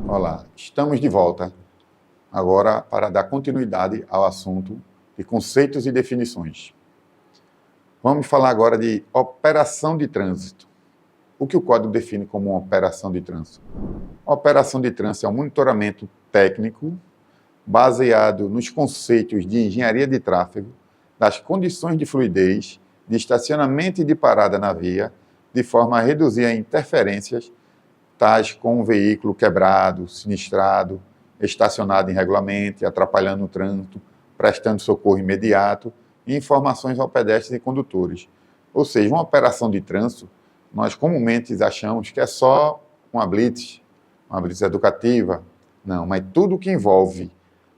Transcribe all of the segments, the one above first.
Olá, estamos de volta agora para dar continuidade ao assunto de conceitos e definições. Vamos falar agora de operação de trânsito. O que o Código define como uma operação de trânsito? A operação de trânsito é um monitoramento técnico baseado nos conceitos de engenharia de tráfego, das condições de fluidez, de estacionamento e de parada na via, de forma a reduzir as interferências tais como um veículo quebrado, sinistrado, estacionado irregularmente, atrapalhando o trânsito, prestando socorro imediato e informações ao pedestres e condutores. Ou seja, uma operação de trânsito, nós comumente achamos que é só uma blitz educativa. Não, mas tudo que envolve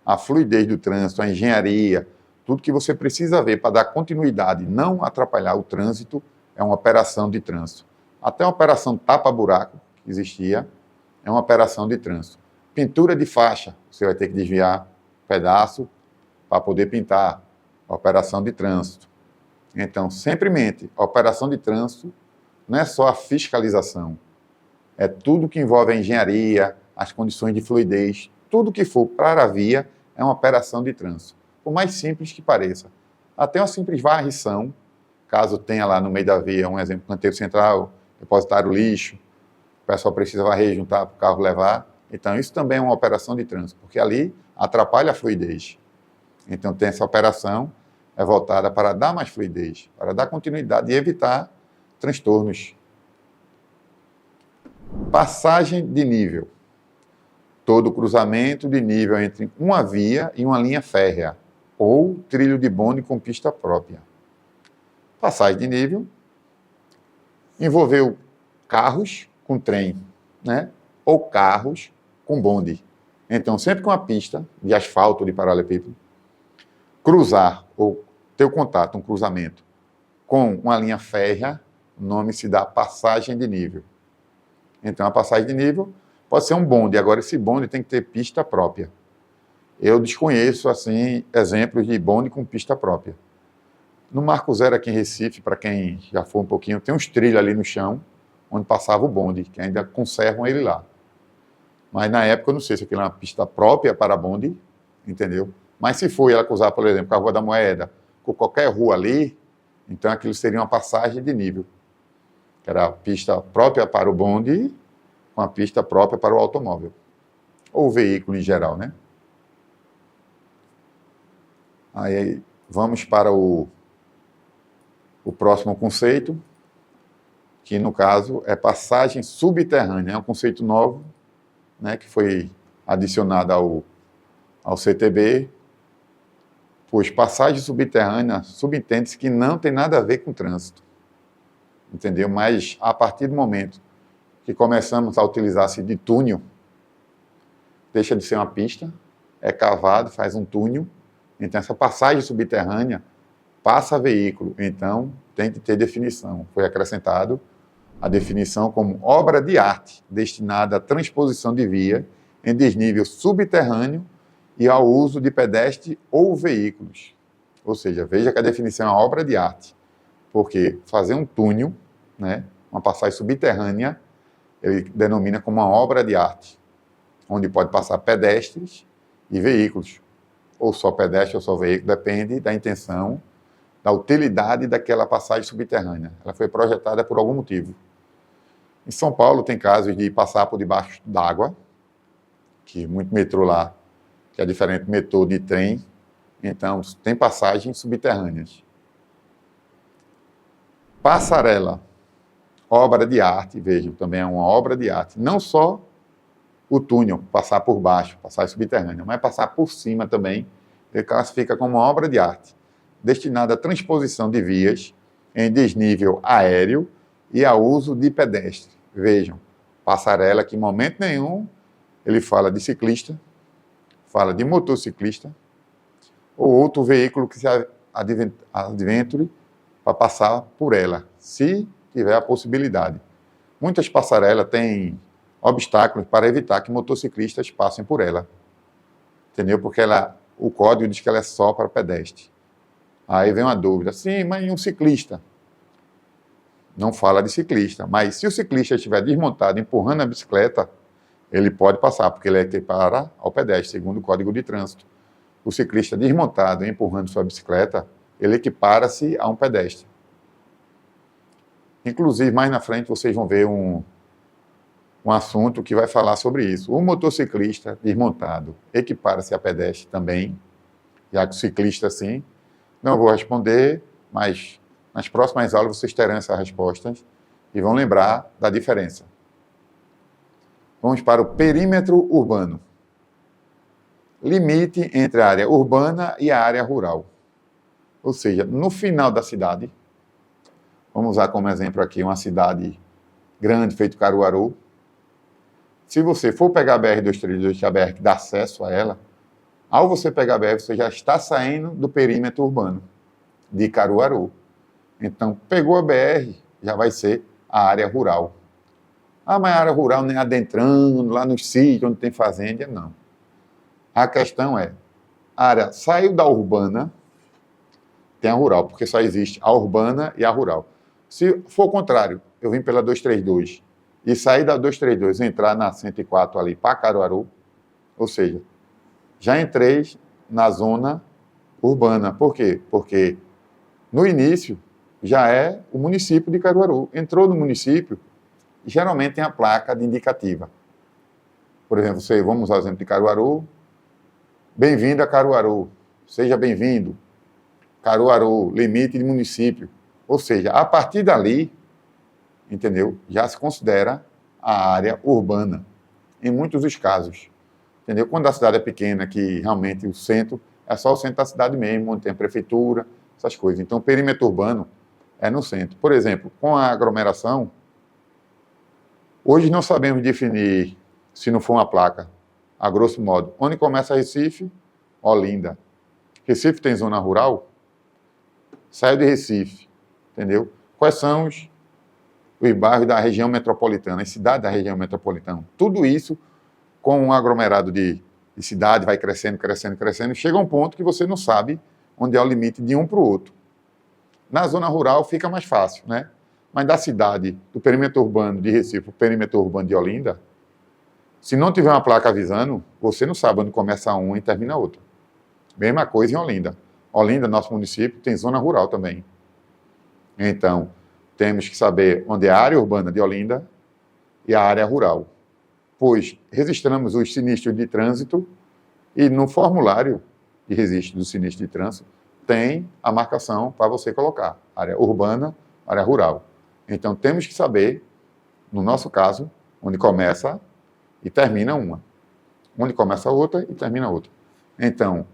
a fluidez do trânsito, a engenharia, tudo que você precisa ver para dar continuidade e não atrapalhar o trânsito, é uma operação de trânsito. Até uma operação tapa-buraco, que existia, é uma operação de trânsito. Pintura de faixa, você vai ter que desviar um pedaço para poder pintar, operação de trânsito. Então, sempre mente, a operação de trânsito não é só a fiscalização, é tudo que envolve a engenharia, as condições de fluidez, tudo que for para a via é uma operação de trânsito. Por mais simples que pareça. Até uma simples varrição, caso tenha lá no meio da via, um exemplo, canteiro central, depositário lixo, o pessoal precisa varrer, juntar para o carro levar. Então, isso também é uma operação de trânsito, porque ali atrapalha a fluidez. Então, tem essa operação, é voltada para dar mais fluidez, para dar continuidade e evitar transtornos. Passagem de nível. Todo cruzamento de nível entre uma via e uma linha férrea, ou trilho de bonde com pista própria. Passagem de nível envolveu carros com trem, né? Ou carros com bonde. Então, sempre com uma pista de asfalto de paralelepípedo, cruzar ou ter o contato, um cruzamento, com uma linha férrea, o nome se dá passagem de nível. Então, a passagem de nível pode ser um bonde. Agora, esse bonde tem que ter pista própria. Eu desconheço, assim, exemplos de bonde com pista própria. No Marco Zero, aqui em Recife, para quem já for um pouquinho, tem uns trilhos ali no chão, onde passava o bonde, que ainda conservam ele lá. Mas, na época, eu não sei se aquilo é uma pista própria para bonde, entendeu? Mas se for ela cruzar, por exemplo, com a Rua da Moeda, com qualquer rua ali, então aquilo seria uma passagem de nível. Que era a pista própria para o bonde, com a pista própria para o automóvel. Ou o veículo em geral, né? Aí vamos para o próximo conceito, que no caso é passagem subterrânea. É um conceito novo, né, que foi adicionado ao CTB, pois passagem subterrânea subentende-se que não tem nada a ver com trânsito. Entendeu? Mas a partir do momento que começamos a utilizar-se de túnel, deixa de ser uma pista, é cavado, faz um túnel, então essa passagem subterrânea passa veículo, então tem que ter definição. Foi acrescentado a definição como obra de arte destinada à transposição de via em desnível subterrâneo e ao uso de pedestre ou veículos. Ou seja, veja que a definição é uma obra de arte, porque fazer um túnel, né, uma passagem subterrânea, ele denomina como uma obra de arte, onde pode passar pedestres e veículos, ou só pedestre ou só veículo, depende da intenção, da utilidade daquela passagem subterrânea. Ela foi projetada por algum motivo. Em São Paulo tem casos de passar por debaixo d'água, que muito metrô lá, que é diferente do metrô de trem, então tem passagens subterrâneas. Passarela, obra de arte, vejam, também é uma obra de arte. Não só o túnel, passar por baixo, passagem subterrânea, mas passar por cima também, ele classifica como uma obra de arte, destinada à transposição de vias em desnível aéreo e ao uso de pedestre. Vejam, passarela que em momento nenhum ele fala de ciclista, fala de motociclista ou outro veículo que se adventure para passar por ela, se tiver a possibilidade. Muitas passarelas têm obstáculos para evitar que motociclistas passem por ela. Entendeu? Porque o código diz que ela é só para pedestre. Aí vem uma dúvida. Sim, mas e um ciclista? Não fala de ciclista, mas se o ciclista estiver desmontado, empurrando a bicicleta, Ele pode passar, porque ele equipara ao pedestre, segundo o Código de Trânsito. O ciclista desmontado e empurrando sua bicicleta, ele equipara-se a um pedestre. Inclusive, mais na frente, vocês vão ver um assunto que vai falar sobre isso. O motociclista desmontado equipara-se a pedestre também, já que o ciclista sim. Não vou responder, mas nas próximas aulas vocês terão essas respostas e vão lembrar da diferença. Vamos para o perímetro urbano. Limite entre a área urbana e a área rural. Ou seja, no final da cidade, vamos usar como exemplo aqui uma cidade grande, feito Caruaru. Se você for pegar a BR-232, que é a BR que dá acesso a ela, ao você pegar a BR, você já está saindo do perímetro urbano de Caruaru. Então, pegou a BR, já vai ser a área rural. Ah, mas a área rural nem adentrando, lá nos sítios onde tem fazenda, não. A questão é, a área saiu da urbana, tem a rural, porque só existe a urbana e a rural. Se for o contrário, eu vim pela 232 e sair da 232 e entrar na 104 ali para Caruaru, ou seja, já entrei na zona urbana. Por quê? Porque no início já é o município de Caruaru. Entrou no município, geralmente tem a placa de indicativa. Por exemplo, vamos usar o exemplo de Caruaru. Bem-vindo a Caruaru. Seja bem-vindo. Caruaru, limite de município. Ou seja, a partir dali, entendeu? Já se considera a área urbana, em muitos dos casos. Entendeu? Quando a cidade é pequena, que realmente o centro é só o centro da cidade mesmo, onde tem a prefeitura, essas coisas. Então, o perímetro urbano é no centro. Por exemplo, com a aglomeração, hoje não sabemos definir, se não for uma placa, a grosso modo, onde começa Recife, Olinda. Recife tem zona rural? Saiu de Recife, entendeu? Quais são os bairros da região metropolitana, as cidades da região metropolitana? Tudo isso, com um aglomerado de cidade, vai crescendo, crescendo, crescendo, chega a um ponto que você não sabe onde é o limite de um para o outro. Na zona rural fica mais fácil, né? Mas da cidade, do perímetro urbano de Recife, o perímetro urbano de Olinda, se não tiver uma placa avisando, você não sabe onde começa uma e termina a outra. Mesma coisa em Olinda. Olinda, nosso município, tem zona rural também. Então, temos que saber onde é a área urbana de Olinda e a área rural. Pois registramos os sinistros de trânsito e no formulário de registro do sinistro de trânsito tem a marcação para você colocar área urbana, área rural. Então, temos que saber, no nosso caso, onde começa e termina uma. Onde começa a outra e termina a outra. Então,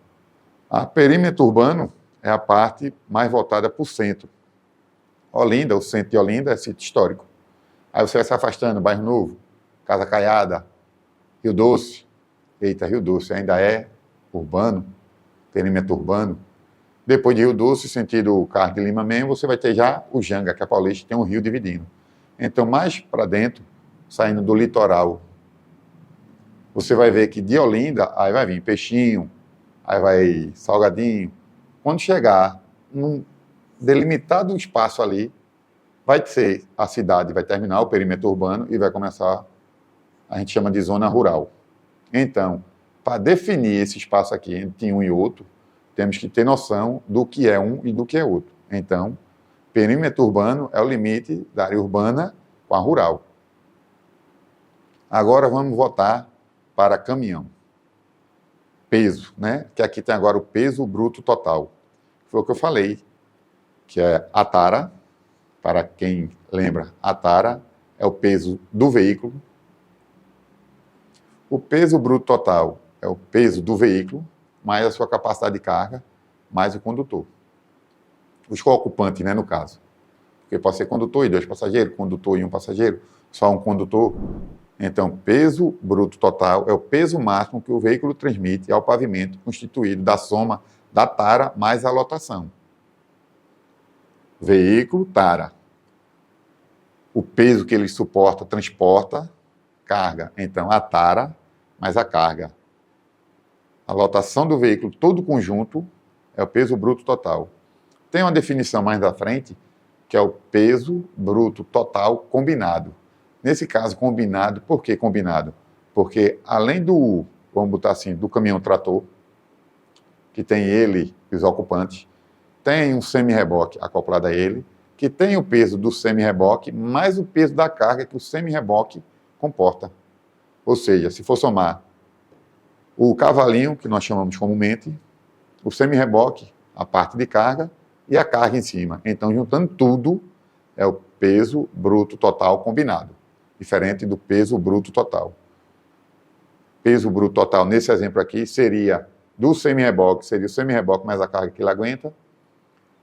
a perímetro urbano é a parte mais voltada para o centro. Olinda, o centro de Olinda é sítio histórico. Aí você vai se afastando, Bairro Novo, Casa Caiada, Rio Doce. Eita, Rio Doce ainda é urbano, perímetro urbano. Depois de Rio Doce, sentido Carlos de Lima mesmo, você vai ter já o Janga, que é a Paulista, tem um rio dividindo. Então, mais para dentro, saindo do litoral, você vai ver que de Olinda, aí vai vir Peixinho, aí vai Salgadinho. Quando chegar num delimitado espaço ali, vai ser a cidade, vai terminar o perímetro urbano e vai começar, a gente chama de zona rural. Então, para definir esse espaço aqui entre um e outro, temos que ter noção do que é um e do que é outro. Então, perímetro urbano é o limite da área urbana com a rural. Agora vamos voltar para caminhão. Peso, né? Que aqui tem agora o peso bruto total. Foi o que eu falei, que é a tara, para quem lembra, a tara é o peso do veículo. O peso bruto total é o peso do veículo, mais a sua capacidade de carga, mais o condutor. Os co-ocupantes, né, no caso. Porque pode ser condutor e 2 passageiros, condutor e 1 passageiro, só um condutor. Então, peso bruto total é o peso máximo que o veículo transmite ao pavimento, constituído da soma da tara mais a lotação. Veículo, tara. O peso que ele suporta, transporta, carga. Então, a tara mais a carga. A lotação do veículo, todo o conjunto, é o peso bruto total. Tem uma definição mais à frente, que é o peso bruto total combinado. Nesse caso, combinado, por que combinado? Porque além do, vamos botar assim, do caminhão-trator, que tem ele e os ocupantes, tem um semi-reboque acoplado a ele, que tem o peso do semi-reboque mais o peso da carga que o semi-reboque comporta. Ou seja, se for somar o cavalinho, que nós chamamos comumente, o semi-reboque, a parte de carga, e a carga em cima. Então, juntando tudo, é o peso bruto total combinado, diferente do peso bruto total. Peso bruto total, nesse exemplo aqui, seria do semi-reboque, seria o semi-reboque mais a carga que ele aguenta.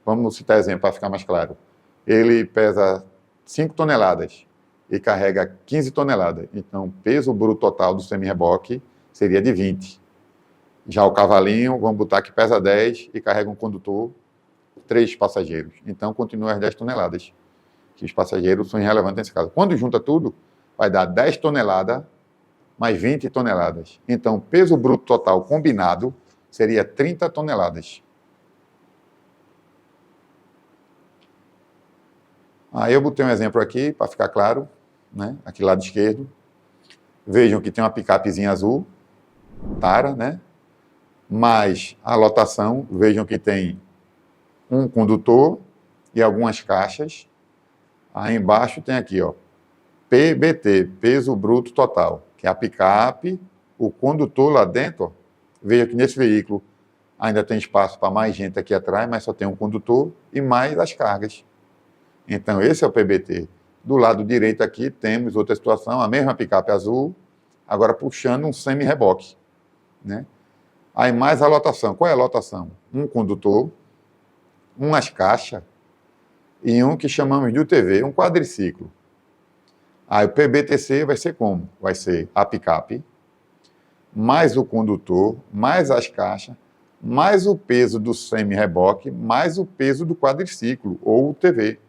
Vamos citar exemplo para ficar mais claro. Ele pesa 5 toneladas e carrega 15 toneladas. Então, o peso bruto total do semi-reboque seria de 20. Já o cavalinho, vamos botar que pesa 10 e carrega um condutor, 3 passageiros. Então, continua as 10 toneladas, que os passageiros são irrelevantes nesse caso. Quando junta tudo, vai dar 10 toneladas mais 20 toneladas. Então, o peso bruto total combinado seria 30 toneladas. Aí eu botei um exemplo aqui, para ficar claro, né? Aqui lado esquerdo. Vejam que tem uma picapezinha azul, Tara, né? Mas a lotação, vejam que tem um condutor e algumas caixas. Aí embaixo tem aqui, ó, PBT, peso bruto total, que é a picape, o condutor lá dentro, ó. Veja que nesse veículo ainda tem espaço para mais gente aqui atrás, mas só tem um condutor e mais as cargas. Então, esse é o PBT. Do lado direito aqui temos outra situação, a mesma picape azul, agora puxando um semi-reboque, né? Aí mais a lotação. Qual é a lotação? Um condutor, umas caixas e um que chamamos de UTV, um quadriciclo. Aí o PBTC vai ser como? Vai ser a picape, mais o condutor, mais as caixas, mais o peso do semi-reboque, mais o peso do quadriciclo, ou UTV.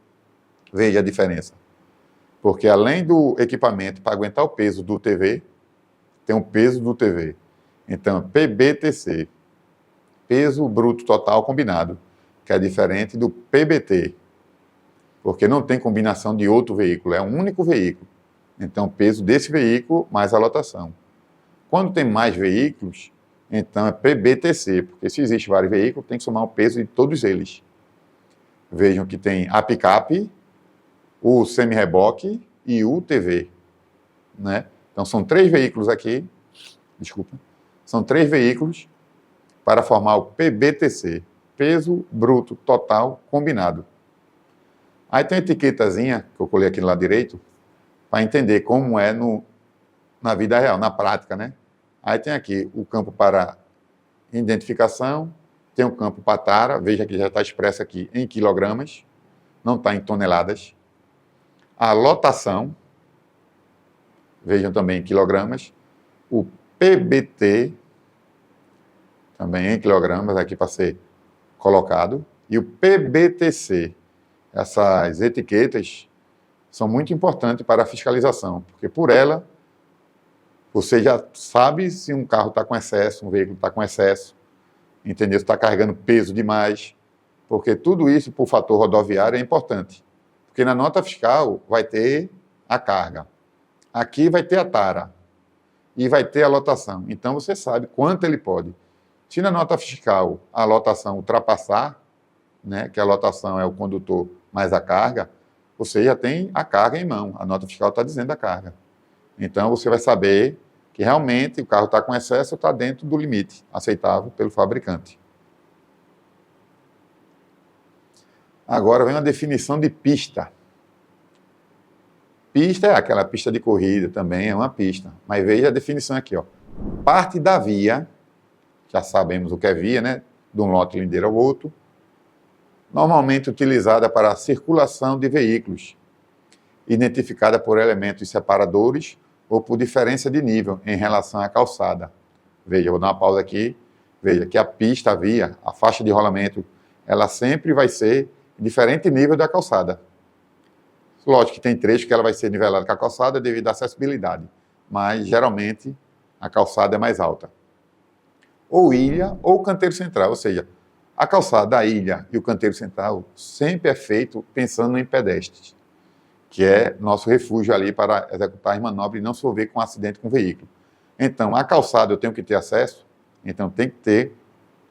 Veja a diferença. Porque além do equipamento para aguentar o peso do UTV, tem o peso do UTV. Então, PBTC, peso bruto total combinado, que é diferente do PBT, porque não tem combinação de outro veículo, é um único veículo. Então, peso desse veículo mais a lotação. Quando tem mais veículos, então é PBTC, porque se existe vários veículos, tem que somar o peso de todos eles. Vejam que tem a picape, o semi-reboque e o UTV, né? Então, são 3 veículos aqui, desculpa, são 3 veículos para formar o PBTC, peso bruto total combinado. Aí tem uma etiquetazinha, que eu colei aqui no lado direito, para entender como é na vida real, na prática, né? Aí tem aqui o campo para identificação, tem o campo para tara, veja que já está expresso aqui em quilogramas, não está em toneladas. A lotação, vejam também em quilogramas. O PBT, também em quilogramas, aqui para ser colocado. E o PBTC. Essas etiquetas são muito importantes para a fiscalização, porque por ela, você já sabe se um carro está com excesso, um veículo está com excesso, entendeu? Se está carregando peso demais, porque tudo isso, por fator rodoviário, é importante. Porque na nota fiscal vai ter a carga. Aqui vai ter a tara. E vai ter a lotação. Então, você sabe quanto ele pode. Se na nota fiscal a lotação ultrapassar, né, que a lotação é o condutor mais a carga, você já tem a carga em mão. A nota fiscal está dizendo a carga. Então, você vai saber que realmente o carro está com excesso ou está dentro do limite aceitável pelo fabricante. Agora vem uma definição de pista. Pista é aquela pista de corrida também, é uma pista. Mas veja a definição aqui, ó. Parte da via, já sabemos o que é via, né? De um lote lindeiro ao outro, normalmente utilizada para a circulação de veículos, identificada por elementos separadores ou por diferença de nível em relação à calçada. Veja, vou dar uma pausa aqui. Veja que a pista, a via, a faixa de rolamento, ela sempre vai ser em diferente nível da calçada. Lógico que tem trecho que ela vai ser nivelada com a calçada devido à acessibilidade, mas geralmente a calçada é mais alta. Ou ilha ou canteiro central, ou seja, a calçada, a ilha e o canteiro central sempre é feito pensando em pedestres, que é nosso refúgio ali para executar as manobras e não se envolver com um acidente com o veículo. Então, a calçada eu tenho que ter acesso, então tem que ter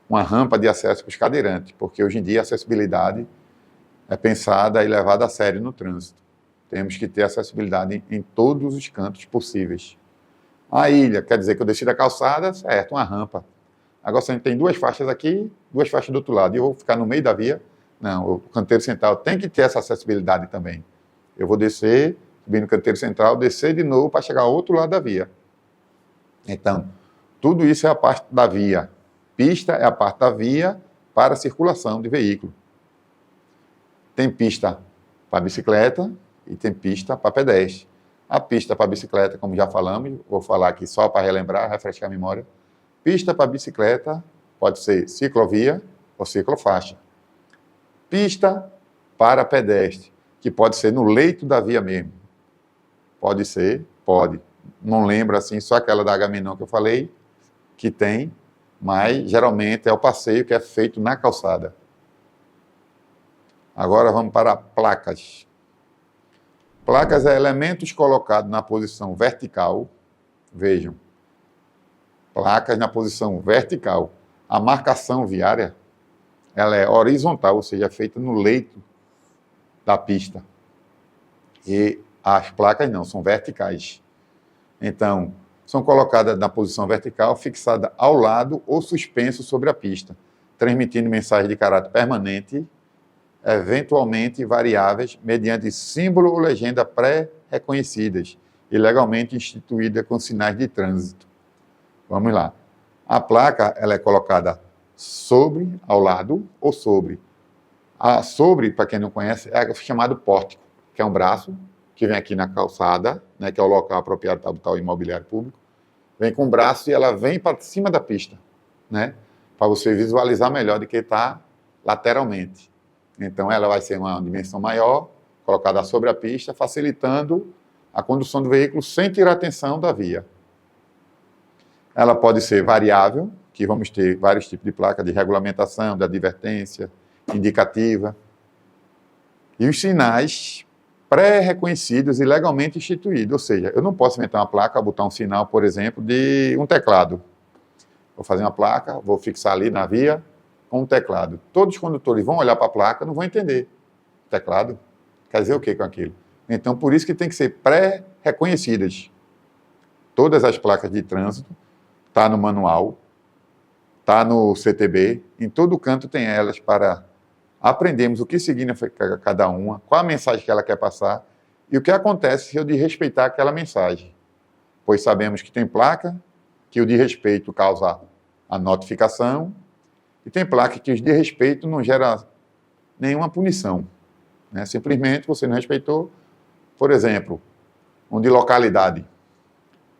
uma rampa de acesso para os cadeirantes, porque hoje em dia a acessibilidade é pensada e levada a sério no trânsito. Temos que ter acessibilidade em todos os cantos possíveis. A ilha, quer dizer que eu desci da calçada, certo, uma rampa. Agora, se a gente tem duas faixas aqui, duas faixas do outro lado, e eu vou ficar no meio da via, não, o canteiro central tem que ter essa acessibilidade também. Eu vou descer, subir no canteiro central, descer de novo para chegar ao outro lado da via. Então, tudo isso é a parte da via. Pista é a parte da via para a circulação de veículo. Tem pista para bicicleta e tem pista para pedestre. A pista para bicicleta, como já falamos, vou falar aqui só para relembrar, refrescar a memória. Pista para bicicleta pode ser ciclovia ou ciclofaixa. Pista para pedestre, que pode ser no leito da via mesmo. Pode ser, pode. Não lembro assim, só aquela da Agamenon que eu falei, que tem, mas geralmente é o passeio que é feito na calçada. Agora vamos para placas. Placas é elementos colocados na posição vertical. Vejam, placas na posição vertical. A marcação viária, ela é horizontal, ou seja, é feita no leito da pista. E as placas não, são verticais. Então, são colocadas na posição vertical, fixada ao lado ou suspenso sobre a pista, transmitindo mensagem de caráter permanente, eventualmente variáveis, mediante símbolo ou legenda pré-reconhecidas e legalmente instituída com sinais de trânsito. Vamos lá. A placa, ela é colocada sobre, ao lado ou sobre. A sobre, para quem não conhece, é chamado pórtico, que é um braço que vem aqui na calçada, né, que é o local apropriado para botar o imobiliário público, vem com o braço e ela vem para cima da pista, né, para você visualizar melhor do que está lateralmente. Então, ela vai ser uma dimensão maior, colocada sobre a pista, facilitando a condução do veículo sem tirar a atenção da via. Ela pode ser variável, que vamos ter vários tipos de placa de regulamentação, de advertência, indicativa. E os sinais pré-reconhecidos e legalmente instituídos. Ou seja, eu não posso inventar uma placa, botar um sinal, por exemplo, de um teclado. Vou fazer uma placa, vou fixar ali na via com um teclado. Todos os condutores vão olhar para a placa, não vão entender. Teclado quer dizer o que com aquilo? Então, por isso que tem que ser pré-reconhecidas. Todas as placas de trânsito, está no manual, está no CTB, em todo canto tem elas para aprendermos o que significa cada uma, qual a mensagem que ela quer passar e o que acontece se eu desrespeitar aquela mensagem. Pois sabemos que tem placa que o desrespeito causa a notificação e tem placa que o desrespeito não gera nenhuma punição. Né? Simplesmente você não respeitou, por exemplo, um de localidade.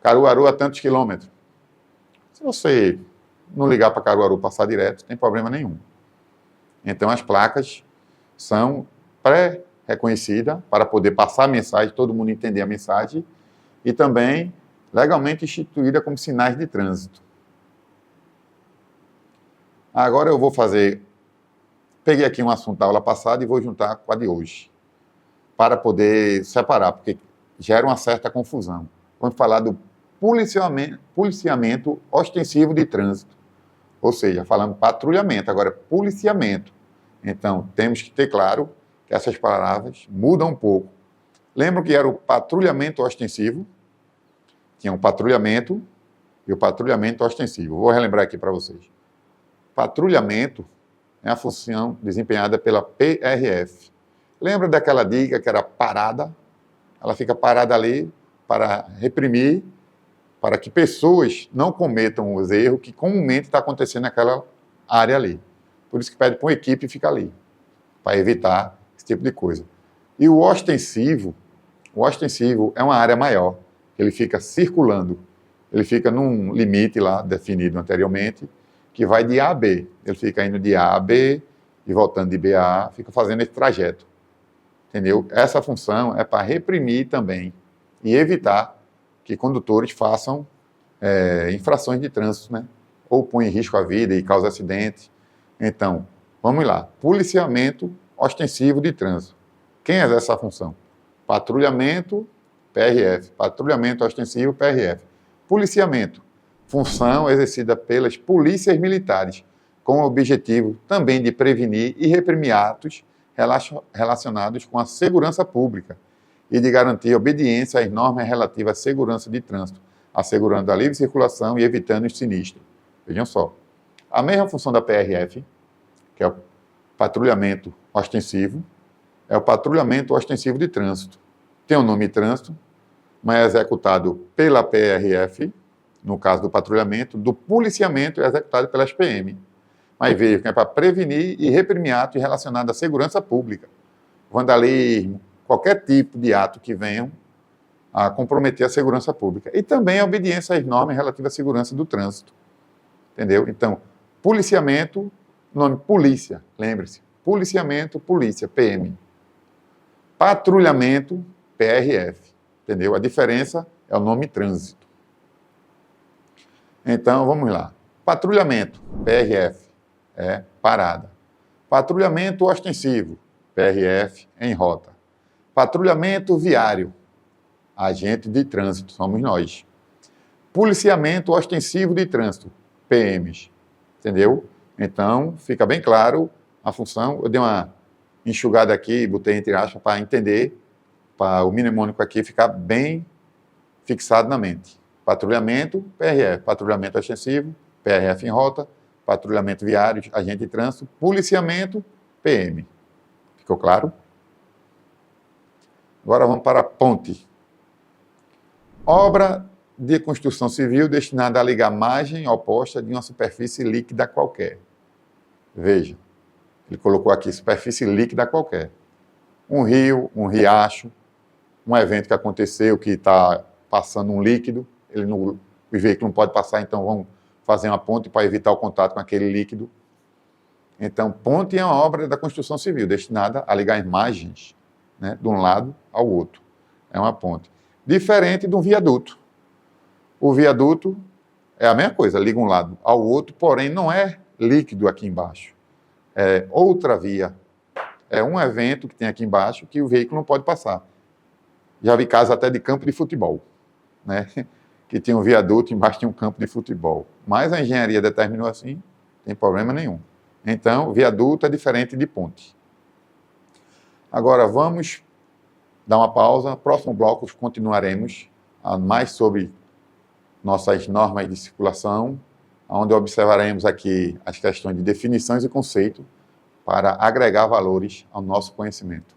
Caruaru a tantos quilômetros. Se você não ligar para Caruaru, passar direto, não tem problema nenhum. Então, as placas são pré-reconhecidas para poder passar a mensagem, todo mundo entender a mensagem, e também legalmente instituída como sinais de trânsito. Agora eu vou peguei aqui um assunto da aula passada e vou juntar com a de hoje, para poder separar, porque gera uma certa confusão. Vamos falar do policiamento ostensivo de trânsito. Ou seja, falando patrulhamento, agora policiamento. Então, temos que ter claro que essas palavras mudam um pouco. Lembram que era o patrulhamento ostensivo? Tinha um patrulhamento e o patrulhamento ostensivo. Vou relembrar aqui para vocês. Patrulhamento é a função desempenhada pela PRF. Lembra daquela dica que era parada? Ela fica parada ali para reprimir, para que pessoas não cometam os erros que comumente está acontecendo naquela área ali. Por isso que pede para uma equipe ficar ali, para evitar esse tipo de coisa. E o ostensivo é uma área maior, ele fica circulando, ele fica num limite lá definido anteriormente, que vai de A a B. Ele fica indo de A a B e voltando de B a A, fica fazendo esse trajeto. Entendeu? Essa função é para reprimir também e evitar que condutores façam infrações de trânsito, né? Ou põem em risco a vida e causam acidente. Então, vamos lá. Policiamento ostensivo de trânsito. Quem exerce essa função? Patrulhamento, PRF. Patrulhamento ostensivo, PRF. policiamento, função exercida pelas polícias militares, com o objetivo também de prevenir e reprimir atos relacionados com a segurança pública e de garantir obediência às normas relativas à segurança de trânsito, assegurando a livre circulação e evitando os sinistros. Vejam só, a mesma função da PRF, que é o patrulhamento ostensivo, é o patrulhamento ostensivo de trânsito. Tem o nome trânsito, mas é executado pela PRF, no caso do patrulhamento, do policiamento é executado pelas PM. Mas veja que é para prevenir e reprimir atos relacionados à segurança pública, vandalismo, qualquer tipo de ato que venham a comprometer a segurança pública. E também a obediência às normas relativas à segurança do trânsito. Entendeu? Então, policiamento, nome polícia, lembre-se. Policiamento, polícia, PM. Patrulhamento, PRF. Entendeu? A diferença é o nome trânsito. Então, vamos lá. Patrulhamento, PRF, é parada. Patrulhamento ostensivo, PRF, em rota. Patrulhamento viário, agente de trânsito, somos nós. Policiamento ostensivo de trânsito, PMs. Entendeu? Então, fica bem claro a função. Eu dei uma enxugada aqui, botei entre aspas para entender, para o mnemônico aqui ficar bem fixado na mente. Patrulhamento, PRF. Patrulhamento ostensivo, PRF em rota. Patrulhamento viário, agente de trânsito. Policiamento, PM. Ficou claro? Agora vamos para a ponte. Obra de construção civil destinada a ligar margem oposta de uma superfície líquida qualquer. Veja, ele colocou aqui superfície líquida qualquer. Um rio, um riacho, um evento que aconteceu que está passando um líquido, o veículo não pode passar, então vamos fazer uma ponte para evitar o contato com aquele líquido. Então, ponte é uma obra da construção civil destinada a ligar as margens, né, de um lado ao outro. É uma ponte. Diferente de um viaduto. O viaduto é a mesma coisa, liga um lado ao outro, porém não é líquido aqui embaixo. É outra via. É um evento que tem aqui embaixo que o veículo não pode passar. Já vi casos até de campo de futebol, né? Que tinha um viaduto, embaixo tinha um campo de futebol. Mas a engenharia determinou assim, não tem problema nenhum. Então, viaduto é diferente de ponte. Agora, vamos dar uma pausa. No próximo bloco, continuaremos mais sobre nossas normas de circulação, onde observaremos aqui as questões de definições e conceito para agregar valores ao nosso conhecimento.